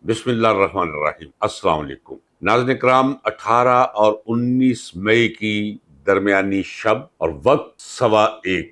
بسم اللہ الرحمن الرحیم۔ السلام علیکم ناظرین اکرام، 18 اور 19 مئی کی درمیانی شب اور وقت 1:15،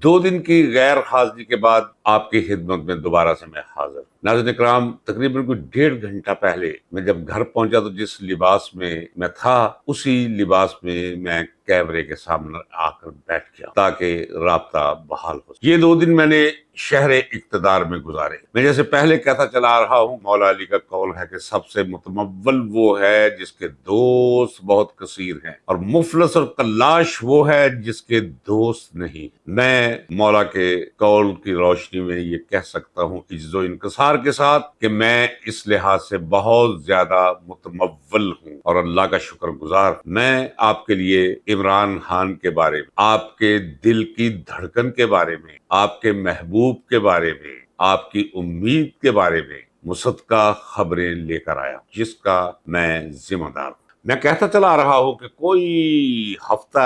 2 دن کی غیر حاضری کے بعد آپ کی خدمت میں دوبارہ سے میں حاضر۔ ناظرین اکرام، تقریباً کوئی 1.5 گھنٹہ پہلے میں جب گھر پہنچا تو جس لباس میں میں تھا اسی لباس میں کیمرے کے سامنے آ کر بیٹھ گیا تاکہ رابطہ بحال ہو۔ یہ 2 دن میں نے شہر اقتدار میں گزارے۔ میں جیسے پہلے کہتا چلا آ رہا ہوں، مولا علی کا قول ہے کہ سب سے متمول وہ ہے جس کے دوست بہت کثیر ہیں، اور مفلس اور کلاش وہ ہے جس کے دوست نہیں۔ میں مولا کے قول کی روشنی میں یہ کہہ سکتا ہوں عجز و انکسار کے ساتھ کہ میں اس لحاظ سے بہت زیادہ متمول ہوں اور اللہ کا شکر گزار۔ میں آپ کے لیے عمران خان کے بارے میں، آپ کے دل کی دھڑکن کے بارے میں، آپ کے محبوب کے بارے میں، آپ کی امید کے بارے میں مصدقہ خبریں لے کر آیا جس کا میں ذمہ دار ہوں۔ میں کہتا چلا آ رہا ہوں کہ کوئی ہفتہ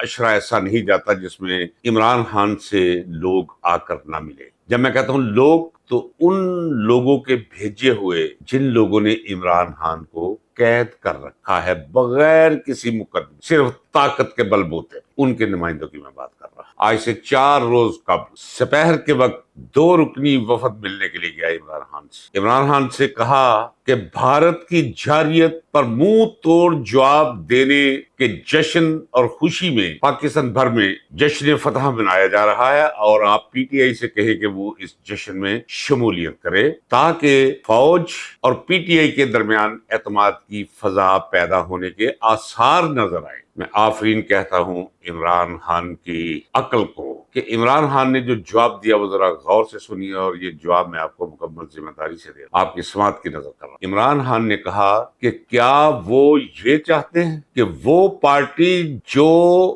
عشرہ ایسا نہیں جاتا جس میں عمران خان سے لوگ آ کر نہ ملے۔ جب میں کہتا ہوں لوگ تو ان لوگوں کے بھیجے ہوئے جن لوگوں نے عمران خان کو قید کر رکھا ہے بغیر کسی مقدمے، صرف طاقت کے بل بوتے، ان کے نمائندوں کی میں بات کر رہا ہوں۔ آج سے 4 روز قبل سپہر کے وقت 2 رکنی وفد ملنے کے لیے گیا عمران خان سے۔ عمران خان سے کہا کہ بھارت کی جارحیت پر منہ توڑ جواب دینے کے جشن اور خوشی میں پاکستان بھر میں جشن فتح منایا جا رہا ہے، اور آپ پی ٹی آئی سے کہیں کہ وہ اس جشن میں شمولیت کرے تاکہ فوج اور پی ٹی آئی کے درمیان اعتماد کی فضا پیدا ہونے کے آثار نظر آئے۔ میں آفرین کہتا ہوں عمران خان کی عقل کو کہ عمران خان نے جو جواب دیا وہ ذرا غور سے سنیے، اور یہ جواب میں آپ کو مکمل ذمہ داری سے دے رہا ہوں، آپ کی سماعت کی نظر کر رہا ہوں۔ عمران خان نے کہا کہ کیا وہ یہ چاہتے ہیں کہ وہ پارٹی جو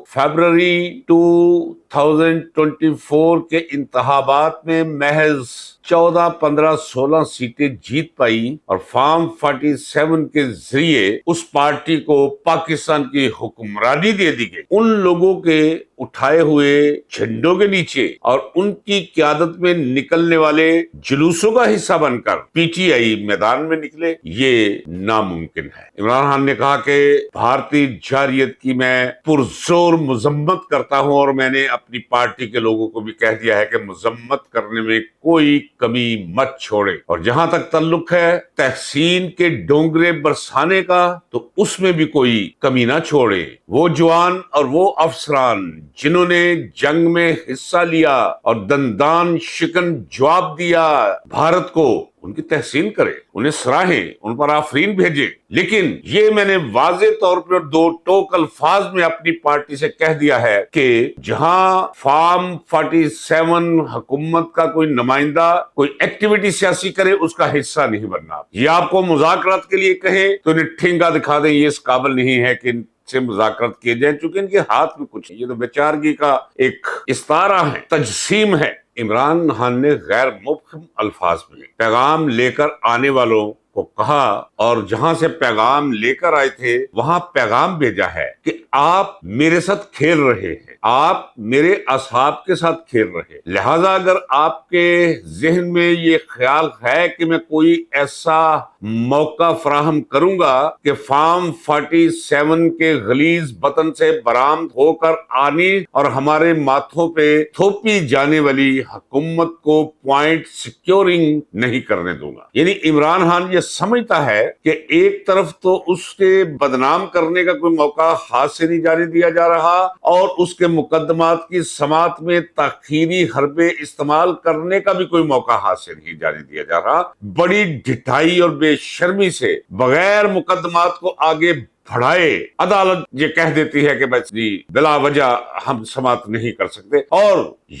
فیبرری 2024 کے انتخابات میں محض 14 15 16 سیٹیں جیت پائی اور فارم 47 کے ذریعے اس پارٹی کو پاکستان کی حکمرانی دے دی گئی، ان لوگوں کے اٹھائے ہوئے جھنڈوں کے نیچے اور ان کی قیادت میں نکلنے والے جلوسوں کا حصہ بن کر پی ٹی آئی میدان میں نکلے، یہ ناممکن ہے۔ عمران خان نے کہا کہ بھارتی جارحیت کی میں پرزور مذمت کرتا ہوں، اور میں نے اپنی پارٹی کے لوگوں کو بھی کہہ دیا ہے کہ مذمت کرنے میں کوئی کمی مت چھوڑے، اور جہاں تک تعلق ہے تحسین کے ڈونگرے برسانے کا تو اس میں بھی کوئی کمی نہ چھوڑے۔ وہ جوان اور وہ افسران جنہوں نے جنگ میں حصہ لیا اور دندان شکن جواب دیا بھارت کو، ان کی تحسین کرے، انہیں سراہیں، ان پر آفرین بھیجے، لیکن یہ میں نے واضح طور پر 2 ٹوک الفاظ میں اپنی پارٹی سے کہہ دیا ہے کہ جہاں فارم 47 حکومت کا کوئی نمائندہ کوئی ایکٹیویٹی سیاسی کرے اس کا حصہ نہیں بننا۔ یہ آپ کو مذاکرات کے لیے کہیں تو انہیں ٹھینگا دکھا دیں، یہ اس قابل نہیں ہے کہ ان سے مذاکرات کیے جائیں، چونکہ ان کے ہاتھ میں کچھ، یہ تو بیچارگی کا ایک استعارہ ہے، تجسیم ہے۔ عمران خان نے غیر مبہم الفاظ میں پیغام لے کر آنے والوں کو کہا، اور جہاں سے پیغام لے کر آئے تھے وہاں پیغام بھیجا ہے کہ آپ میرے ساتھ کھیل رہے ہیں، آپ میرے اصحاب کے ساتھ کھیل رہے، لہذا اگر آپ کے ذہن میں یہ خیال ہے کہ میں کوئی ایسا موقع فراہم کروں گا کہ فارم 47 کے غلیظ بطن سے برآمد ہو کر آنی اور ہمارے ماتھوں پہ تھوپی جانے والی حکومت کو پوائنٹ سیکیورنگ نہیں کرنے دوں گا۔ یعنی عمران خان یہ سمجھتا ہے کہ ایک طرف تو اس کے بدنام کرنے کا کوئی موقع ہاتھ سے نہیں جانے دیا جا رہا، اور اس کے مقدمات کی سماعت میں تاخیری حربے استعمال کرنے کا بھی کوئی موقع ہاتھ سے نہیں جانے دیا جا رہا۔ بڑی ڈھٹائی اور بے شرمی سے بغیر مقدمات کو آگے بڑھائے عدالت یہ کہہ دیتی ہے کہ بس جی بلا وجہ ہم سماعت نہیں کر سکتے، اور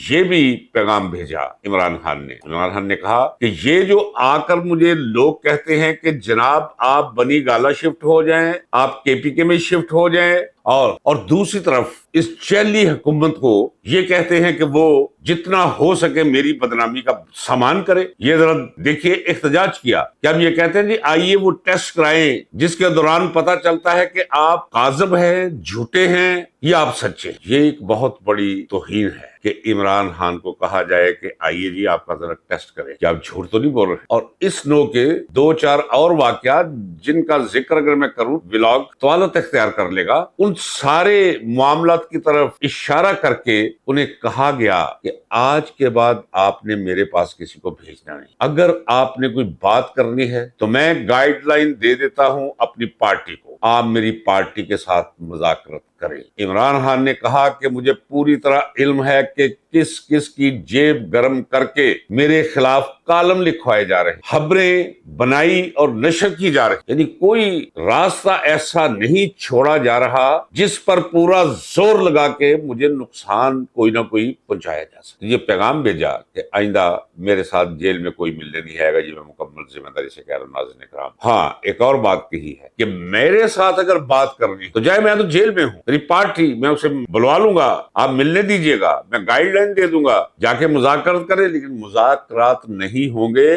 یہ بھی پیغام بھیجا عمران خان نے۔ عمران خان نے کہا کہ یہ جو آ کر مجھے لوگ کہتے ہیں کہ جناب آپ بنی گالا شفٹ ہو جائیں، آپ کے پی کے میں شفٹ ہو جائیں، اور دوسری طرف اس چیلی حکومت کو یہ کہتے ہیں کہ وہ جتنا ہو سکے میری بدنامی کا سامان کرے۔ یہ ذرا دیکھیے احتجاج کیا کہ ہم یہ کہتے ہیں جی آئیے وہ ٹیسٹ کرائیں جس کے دوران پتہ چلتا جاتا ہے کہ آپ کاذب ہیں، جھوٹے ہیں یا آپ سچے. یہ ایک بہت بڑی توہین ہے کہ عمران خان کو کہا جائے کہ آئیے جی آپ کا ذرا ٹیسٹ کریں کہ آپ جھوٹ تو نہیں بول رہے. اور اس نو کے 2-4 اور واقعات جن کا ذکر اگر میں کروں ولاگ طوالت اختیار کر لے گا، ان سارے معاملات کی طرف اشارہ کر کے انہیں کہا گیا کہ آج کے بعد آپ نے میرے پاس کسی کو بھیجنا نہیں. اگر آپ نے کوئی بات کرنی ہے تو میں گائیڈ لائن دے دیتا ہوں اپنی پارٹی کو، آپ میری پارٹی کے ساتھ مذاکرت کریں. عمران خان نے کہا کہ مجھے پوری طرح علم ہے کہ کس کس کی جیب گرم کر کے میرے خلاف کالم لکھوائے جا رہے ہیں، خبریں بنائی اور نشر کی جا رہی، یعنی کوئی راستہ ایسا نہیں چھوڑا جا رہا جس پر پورا زور لگا کے مجھے نقصان کوئی نہ کوئی پہنچایا جا سکے. یہ پیغام بھیجا کہ آئندہ میرے ساتھ جیل میں کوئی ملنے نہیں آئے گا. یہ میں مکمل ذمہ داری سے کہہ رہا ہوں ناظرین کرام. ہاں ایک اور بات کہی ہے کہ میرے ساتھ اگر بات کرنی تو جائے، میں تو جیل میں ہوں، میری پارٹی، میں اسے بلوا لوں گا، آپ ملنے دیجئے گا، میں گائیڈ لائن دے دوں گا، جا کے مذاکرات کرے. لیکن مذاکرات نہیں ہوں گے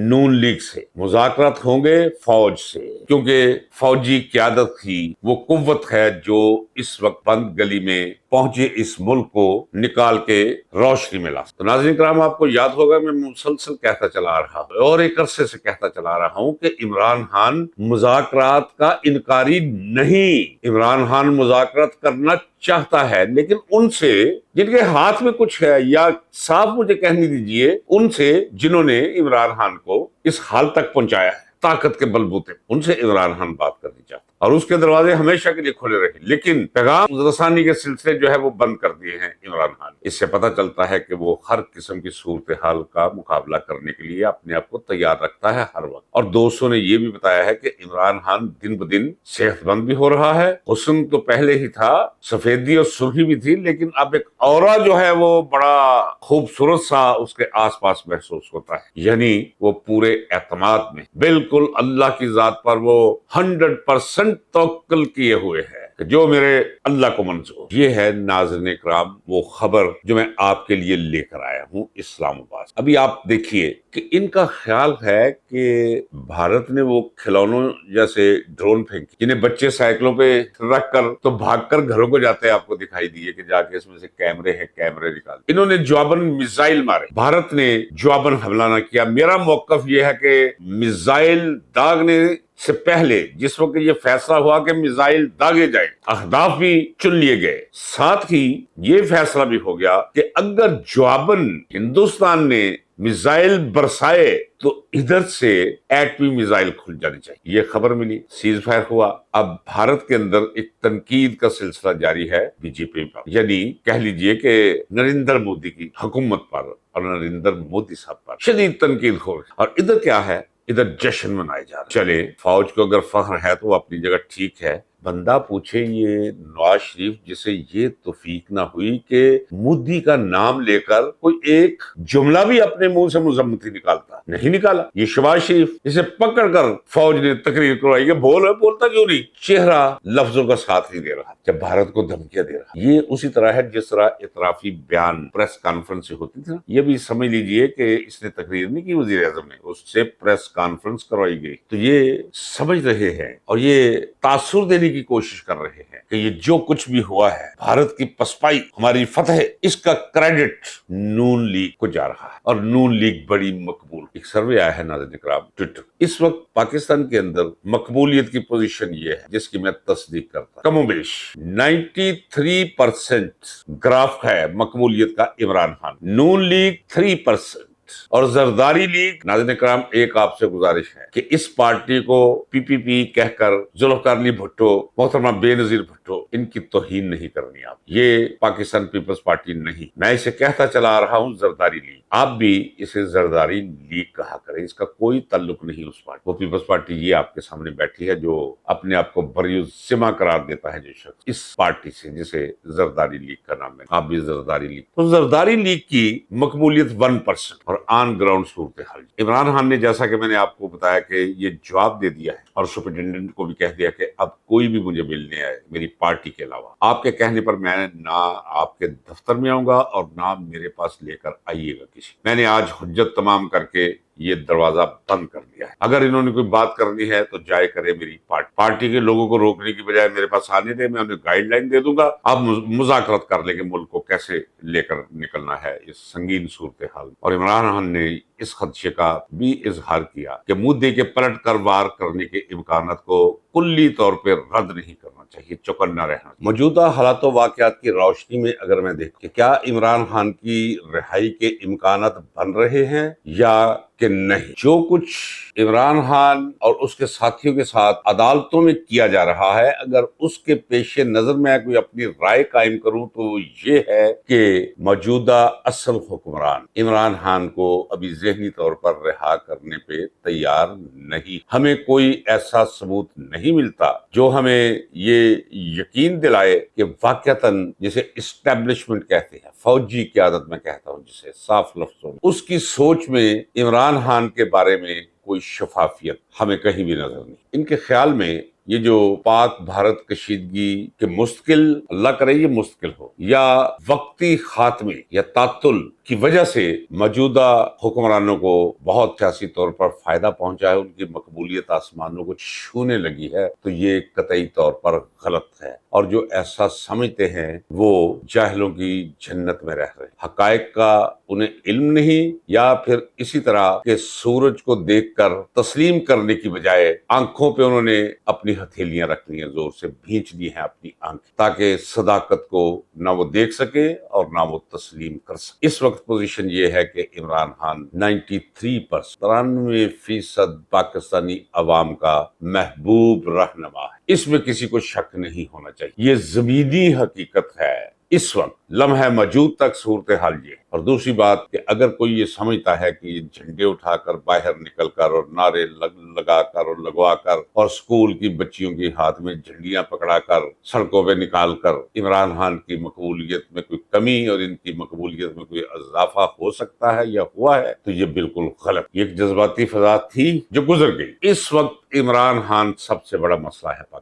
نون لیگ سے، مذاکرات ہوں گے فوج سے، کیونکہ فوجی قیادت کی وہ قوت ہے جو اس وقت بند گلی میں پہنچے اس ملک کو نکال کے روشنی میں لا. تو ناظرین کرام آپ کو یاد ہوگا میں مسلسل کہتا چلا آ رہا ہوں اور ایک عرصے سے کہتا چلا آ رہا ہوں کہ عمران خان مذاکرات کا انکاری نہیں. عمران خان مذاکرات کرنا چاہتا ہے، لیکن ان سے جن کے ہاتھ میں کچھ ہے، یا صاف مجھے کہنے دیجئے ان سے جنہوں نے عمران خان کو اس حال تک پہنچایا ہے طاقت کے بلبوتے، ان سے عمران خان بات کرنی چاہتا اور اس کے دروازے ہمیشہ کے لیے کھلے رہے. لیکن پیغام رسانی کے سلسلے جو ہے وہ بند کر دیے ہیں عمران خان. اس سے پتہ چلتا ہے کہ وہ ہر قسم کی صورتحال کا مقابلہ کرنے کے لیے اپنے آپ کو تیار رکھتا ہے ہر وقت. اور دوستوں نے یہ بھی بتایا ہے کہ عمران خان دن بدن صحت مند بھی ہو رہا ہے. حسن تو پہلے ہی تھا، سفیدی اور سرخی بھی تھی، لیکن اب ایک اورا جو ہے وہ بڑا خوبصورت سا اس کے آس پاس محسوس ہوتا ہے. یعنی وہ پورے اعتماد میں بالکل اللہ کی ذات پر وہ 100% توکل کیے ہوئے ہے کہ جو میرے اللہ کو منظور. یہ ہے ناظرین کرام وہ خبر جو میں آپ کے لیے لے کر آیا ہوں اسلام آباد. ابھی آپ دیکھیے کہ ان کا خیال ہے کہ بھارت نے وہ کھلونوں جیسے ڈرون پھینکی جنہیں بچے سائیکلوں پہ رکھ کر تو بھاگ کر گھروں کو جاتے ہیں. آپ کو دکھائی دیے کہ جا کے اس میں سے کیمرے ہیں، کیمرے نکال. انہوں نے جواباً میزائل مارے، بھارت نے جواباً حملہ نہ کیا. میرا موقف یہ ہے کہ میزائل داغنے سے پہلے جس وقت یہ فیصلہ ہوا کہ میزائل داغے جائیں، اہداف بھی چن لیے گئے، ساتھ ہی یہ فیصلہ بھی ہو گیا کہ اگر جواباً ہندوستان نے میزائل برسائے تو ادھر سے ایٹمی میزائل کھل جانی چاہیے. یہ خبر ملی، سیز فائر ہوا. اب بھارت کے اندر ایک تنقید کا سلسلہ جاری ہے بی جے پی پر، یعنی کہہ لیجئے کہ نریندر مودی کی حکومت پر اور نریندر مودی صاحب پر شدید تنقید ہو رہی. اور ادھر کیا ہے، ادھر جشن منائے جا رہے. چلے فوج کو اگر فخر ہے تو وہ اپنی جگہ ٹھیک ہے. بندہ پوچھے یہ نواز شریف جسے یہ توفیق نہ ہوئی کہ مودی کا نام لے کر کوئی ایک جملہ بھی اپنے منہ سے مذمتی نکالتا، نہیں نکالا. یہ شہباز شریف اسے پکڑ کر فوج نے تقریر کروائی کہ بولتا کیوں نہیں، چہرہ لفظوں کا ساتھ نہیں دے رہا جب بھارت کو دھمکیاں دے رہا. یہ اسی طرح ہے جس طرح اعترافی بیان پریس کانفرنس سے ہوتی تھی. یہ بھی سمجھ لیجئے کہ اس نے تقریر نہیں کی وزیر اعظم نے، اس سے پریس کانفرنس کروائی گئی. تو یہ سمجھ رہے ہیں اور یہ تاثر دینے کی کوشش کر رہے ہیں کہ یہ جو کچھ بھی ہوا ہے، بھارت کی پسپائی، ہماری فتح، اس کا کریڈٹ نون لیگ کو جا رہا ہے اور نون لیگ بڑی مقبول. ایک سروے آیا ہے ناظرین کرام ٹویٹر، اس وقت پاکستان کے اندر مقبولیت کی پوزیشن یہ ہے جس کی میں تصدیق کرتا ہوں، کم و بیش 93% گراف ہے مقبولیت کا عمران خان، نون لیگ 3%، اور زرداری لیگ. ناظرین کرام ایک آپ سے گزارش ہے کہ اس پارٹی کو پی پی پی کہہ کر ذوالفقار علی بھٹو، محترمہ بے نظیر بھٹو، ان کی توہین نہیں کرنی. آپ یہ پاکستان پیپلز پارٹی نہیں، میں اسے کہتا چلا آ رہا ہوں زرداری لیگ. آپ بھی اسے زرداری لیگ کہا کریں، اس کا کوئی تعلق نہیں اس پارٹی. وہ پیپلز پارٹی یہ آپ کے سامنے بیٹھی ہے جو اپنے آپ کو بری الذمہ قرار دیتا ہے جو شخص اس پارٹی سے جسے زرداری لیگ کا نام ہے. آپ بھی زرداری لیگ. تو زرداری لیگ کی مقبولیت 1% اور آن گراؤنڈ صورتحال. عمران خان نے جیسا کہ میں نے آپ کو بتایا کہ یہ جواب دے دیا ہے اور سپرنٹینڈنٹ کو بھی کہہ دیا کہ اب کوئی بھی مجھے ملنے آئے میری پارٹی کے علاوہ، آپ کے کہنے پر میں نہ آپ کے دفتر میں آؤں گا اور نہ میرے پاس لے کر آئیے گا کسی. میں نے آج حجت تمام کر کے یہ دروازہ بند کر دیا ہے۔ اگر انہوں نے کوئی بات کرنی ہے تو جائے کرے میری پارٹی کے لوگوں کو روکنے کی بجائے میرے پاس آنے دے، میں انہیں گائیڈ لائن دے دوں گا، آپ مذاکرت کر لیں کہ ملک کو کیسے لے کر نکلنا ہے اس سنگین صورتحال۔ اور عمران خان نے اس خدشے کا بھی اظہار کیا کہ منہ دے کے پلٹ کر وار کرنے کے امکانات کو کلی طور پہ رد نہیں کرنا چاہیے، چوکنا رہنا۔ موجودہ حالات و واقعات کی روشنی میں اگر میں دیکھوں کہ کیا عمران خان کی رہائی کے امکانات بن رہے ہیں یا کہ نہیں، جو کچھ عمران خان اور اس کے ساتھیوں کے ساتھ عدالتوں میں کیا جا رہا ہے، اگر اس کے پیش نظر میں کوئی اپنی رائے قائم کروں تو یہ ہے کہ موجودہ اصل حکمران عمران خان کو ابھی ذہنی طور پر رہا کرنے پہ تیار نہیں۔ ہمیں کوئی ایسا ثبوت نہیں ملتا جو ہمیں یہ یقین دلائے کہ واقعتاً جسے اسٹیبلشمنٹ کہتے ہیں، فوجی قیادت میں کہتا ہوں جسے صاف لفظوں میں، اس کی سوچ میں عمران خان کے بارے میں کوئی شفافیت ہمیں کہیں بھی نظر نہیں۔ ان کے خیال میں یہ جو پاک بھارت کشیدگی کے مستقل، اللہ کرے یہ مستقل ہو، یا وقتی خاتمے یا تعطل کی وجہ سے موجودہ حکمرانوں کو بہت سیاسی طور پر فائدہ پہنچا ہے، ان کی مقبولیت آسمانوں کو چھونے لگی ہے، تو یہ قطعی طور پر غلط ہے۔ اور جو ایسا سمجھتے ہیں وہ جاہلوں کی جنت میں رہ رہے ہیں۔ حقائق کا انہیں علم نہیں، یا پھر اسی طرح کہ سورج کو دیکھ کر تسلیم کرنے کی بجائے آنکھوں پہ انہوں نے اپنی ہتھیلیاں رکھ لی ہیں، زور سے بھینچ لی ہیں اپنی آنکھیں، تاکہ صداقت کو نہ وہ دیکھ سکے اور نہ وہ تسلیم کر سکے۔ اس وقت پوزیشن یہ ہے کہ عمران خان 93% پاکستانی عوام کا محبوب رہنما ہے، اس میں کسی کو شک نہیں ہونا چاہیے۔ یہ زمینی حقیقت ہے، اس وقت لمحہ موجود تک صورتحال یہ ہے۔ اور دوسری بات کہ اگر کوئی یہ سمجھتا ہے کہ یہ جھنڈے اٹھا کر باہر نکل کر اور نعرے لگا کر اور لگوا کر اور سکول کی بچیوں کے ہاتھ میں جھنڈیاں پکڑا کر سڑکوں پہ نکال کر عمران خان کی مقبولیت میں کوئی کمی اور ان کی مقبولیت میں کوئی اضافہ ہو سکتا ہے یا ہوا ہے، تو یہ بالکل غلط۔ یہ ایک جذباتی فضا تھی جو گزر گئی۔ اس وقت عمران خان سب سے بڑا مسئلہ ہے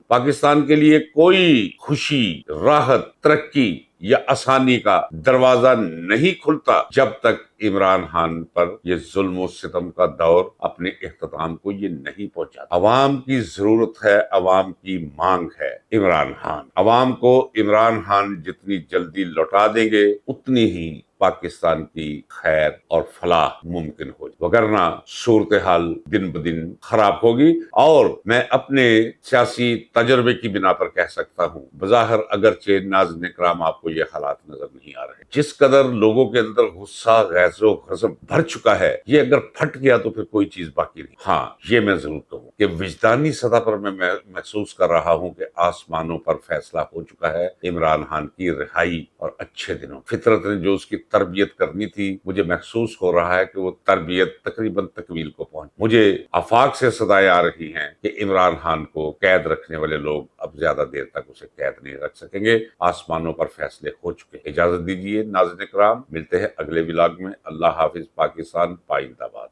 پاکستان کے لیے کوئی خوشی، راحت، ترقی یا آسانی کا دروازہ نہیں کھلتا جب تک عمران خان پر یہ ظلم و ستم کا دور اپنے اختتام کو یہ نہیں پہنچا۔ عوام کی ضرورت ہے، عوام کی مانگ ہے عمران خان۔ عوام کو عمران خان جتنی جلدی لوٹا دیں گے اتنی ہی پاکستان کی خیر اور فلاح ممکن ہوگی، وگرنہ صورتحال دن بدن خراب ہوگی۔ اور میں اپنے سیاسی تجربے کی بنا پر کہہ سکتا ہوں، بظاہر اگرچہ ناظرین اکرام آپ کو یہ حالات نظر نہیں آ رہے، جس قدر لوگوں کے اندر غصہ، غیظ و غضب بھر چکا ہے، یہ اگر پھٹ گیا تو پھر کوئی چیز باقی نہیں۔ ہاں، یہ میں ضرور کہوں کہ وجدانی سطح پر میں محسوس کر رہا ہوں کہ آسمانوں پر فیصلہ ہو چکا ہے عمران خان کی رہائی اور اچھے دنوں۔ فطرت نے جو اس کی تربیت کرنی تھی، مجھے محسوس ہو رہا ہے کہ وہ تربیت تقریباً تکمیل کو پہنچ۔ مجھے آفاق سے صدائیں آ رہی ہیں کہ عمران خان کو قید رکھنے والے لوگ اب زیادہ دیر تک اسے قید نہیں رکھ سکیں گے، آسمانوں پر فیصلے ہو چکے۔ اجازت دیجیے ناظرین کرام، ملتے ہیں اگلے ولاگ میں۔ اللہ حافظ، پاکستان پائندہ باد۔